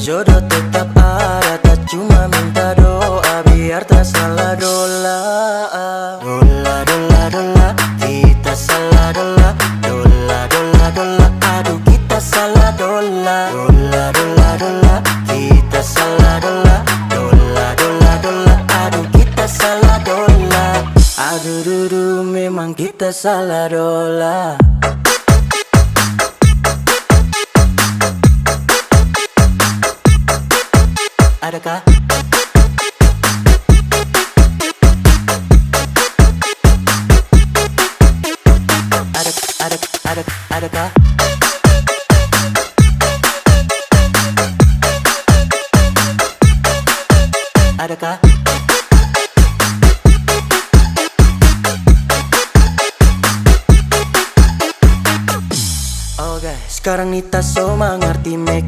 jodoh tetap ada, tak cuma minta doa biar tak salah dola. Dola, dola, dola, kita salah dola. Dola, dola, dola, aduh kita salah dola. Dola, dola, dola, kita salah dola. Dola, dola, dola, aduh kita salah dola. Aduh dudu, memang kita salah dola. Adakah? Adakah? Adakah? Oke, sekarang Nita so mengerti make